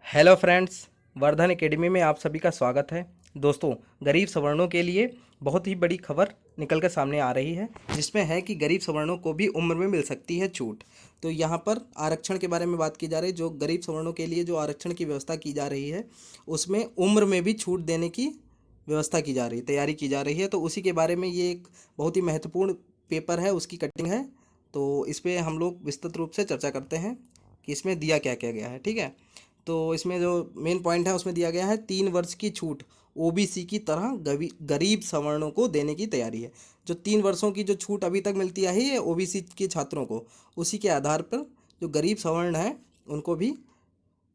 Hello friends, Vardhan academy में आप सभी का स्वागत है। दोस्तों, गरीब सवर्णों के लिए बहुत ही बड़ी खबर निकल कर सामने आ रही है, जिसमें है कि गरीब सवर्णों को भी उम्र में मिल सकती है छूट। तो यहाँ पर आरक्षण के बारे में बात की जा रही है। जो गरीब सवर्णों के लिए जो आरक्षण की व्यवस्था की जा रही है, उसमें उम्र में भी छूट देने की व्यवस्था की जा रही है, तैयारी की जा रही है। तो उसी के बारे में ये एक बहुत ही महत्वपूर्ण पेपर है, उसकी कटिंग है। तो इस पर हम लोग विस्तृत रूप से चर्चा करते हैं कि इसमें दिया क्या क्या गया है। ठीक है, तो इसमें जो मेन पॉइंट है उसमें दिया गया है 3 वर्ष की छूट ओबीसी की तरह गरीब सवर्णों को देने की तैयारी है। जो 3 वर्षों की जो छूट अभी तक मिलती आई है ओबीसी के छात्रों को, उसी के आधार पर जो गरीब सवर्ण हैं उनको भी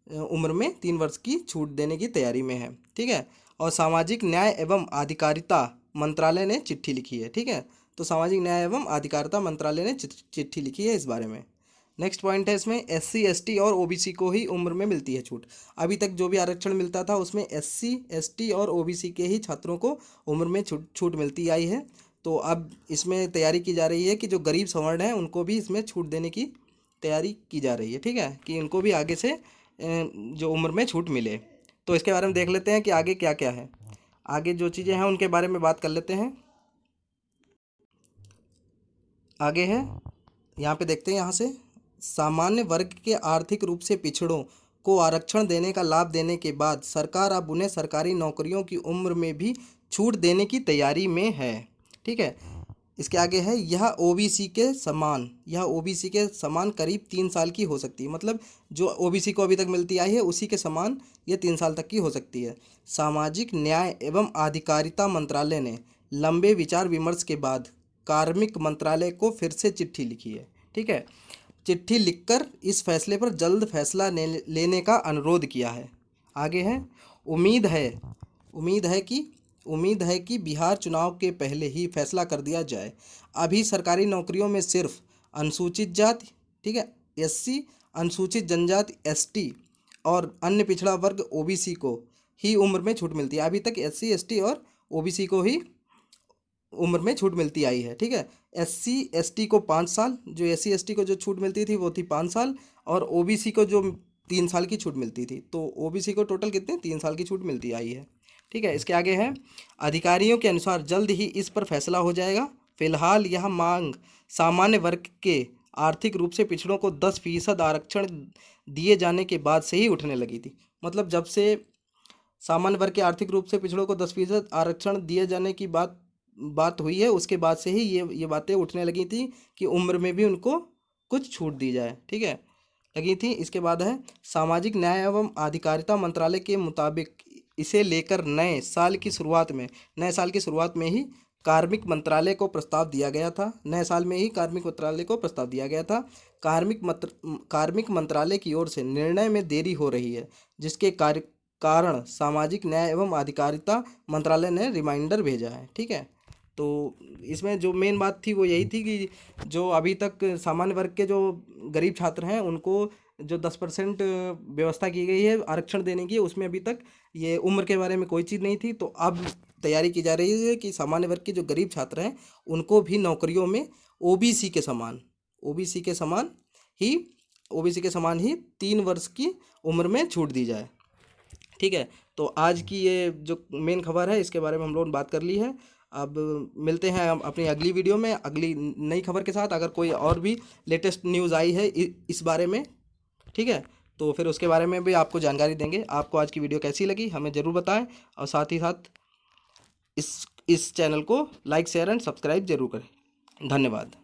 उम्र में 3 वर्ष की छूट देने की तैयारी में है। ठीक है, और सामाजिक न्याय एवं अधिकारिता मंत्रालय ने चिट्ठी लिखी है। ठीक है, तो सामाजिक न्याय एवं अधिकारिता मंत्रालय ने चिट्ठी लिखी है इस बारे में। नेक्स्ट पॉइंट है इसमें एससी एसटी और ओबीसी को ही उम्र में मिलती है छूट। अभी तक जो भी आरक्षण मिलता था उसमें एससी एसटी और ओबीसी के ही छात्रों को उम्र में छूट मिलती आई है। तो अब इसमें तैयारी की जा रही है कि जो गरीब सवर्ण हैं उनको भी इसमें छूट देने की तैयारी की जा रही है। ठीक है, कि उनको भी आगे से जो उम्र में छूट मिले। तो इसके बारे में देख लेते हैं कि आगे क्या क्या है। आगे जो चीज़ें हैं उनके बारे में बात कर लेते हैं। आगे है, यहाँ पे देखते हैं। यहाँ से सामान्य वर्ग के आर्थिक रूप से पिछड़ों को आरक्षण देने का लाभ देने के बाद सरकार अब उन्हें सरकारी नौकरियों की उम्र में भी छूट देने की तैयारी में है। ठीक है, इसके आगे है यह ओबीसी के समान करीब 3 साल की हो सकती है। मतलब जो ओबीसी को अभी तक मिलती आई है उसी के समान ये 3 साल तक की हो सकती है। सामाजिक न्याय एवं अधिकारिता मंत्रालय ने लंबे विचार विमर्श के बाद कार्मिक मंत्रालय को फिर से चिट्ठी लिखी है। ठीक है, चिट्ठी लिखकर इस फैसले पर जल्द फैसला लेने का अनुरोध किया है। आगे है, उम्मीद है उम्मीद है कि उम्मीद है कि बिहार चुनाव के पहले ही फैसला कर दिया जाए। अभी सरकारी नौकरियों में सिर्फ अनुसूचित जाति, ठीक है, एससी, अनुसूचित जनजाति एसटी और अन्य पिछड़ा वर्ग ओबीसी को ही उम्र में छूट मिलती है। अभी तक एससी एसटी और ओबीसी को ही उम्र में छूट मिलती आई है। ठीक है, एससी एसटी को 5 साल, जो एससी एसटी को जो छूट मिलती थी वो थी 5 साल, और ओबीसी को जो 3 साल की छूट मिलती थी। तो ओबीसी को टोटल कितने 3 साल की छूट मिलती आई है। ठीक है, इसके आगे है, अधिकारियों के अनुसार जल्द ही इस पर फैसला हो जाएगा। फिलहाल यह मांग सामान्य वर्ग के आर्थिक रूप से पिछड़ों को 10% आरक्षण दिए जाने के बाद से ही उठने लगी थी। मतलब जब से सामान्य वर्ग के आर्थिक रूप से पिछड़ों को 10% आरक्षण दिए जाने की बात हुई है, उसके बाद से ही ये बातें उठने लगी थी कि उम्र में भी उनको कुछ छूट दी जाए। ठीक है, लगी थी। इसके बाद है, सामाजिक न्याय एवं अधिकारिता मंत्रालय के मुताबिक इसे लेकर नए साल की शुरुआत में ही कार्मिक मंत्रालय को प्रस्ताव दिया गया था। नए साल में ही कार्मिक मंत्रालय को प्रस्ताव दिया गया था। कार्मिक मंत्रालय की ओर से निर्णय में देरी हो रही है, जिसके कारण सामाजिक न्याय एवं अधिकारिता मंत्रालय ने रिमाइंडर भेजा है। ठीक है, तो इसमें जो मेन बात थी वो यही थी कि जो अभी तक सामान्य वर्ग के जो गरीब छात्र हैं उनको जो 10% व्यवस्था की गई है आरक्षण देने की, उसमें अभी तक ये उम्र के बारे में कोई चीज़ नहीं थी। तो अब तैयारी की जा रही है कि सामान्य वर्ग के जो गरीब छात्र हैं उनको भी नौकरियों में ओबीसी के समान ही ओबीसी के समान ही 3 वर्ष की उम्र में छूट दी जाए। ठीक है, तो आज की ये जो मेन खबर है इसके बारे में हम लोगों ने बात कर ली है। अब मिलते हैं हम अपनी अगली वीडियो में अगली नई खबर के साथ। अगर कोई और भी लेटेस्ट न्यूज़ आई है इस बारे में, ठीक है, तो फिर उसके बारे में भी आपको जानकारी देंगे। आपको आज की वीडियो कैसी लगी हमें ज़रूर बताएं, और साथ ही साथ इस चैनल को लाइक शेयर एंड सब्सक्राइब जरूर करें। धन्यवाद।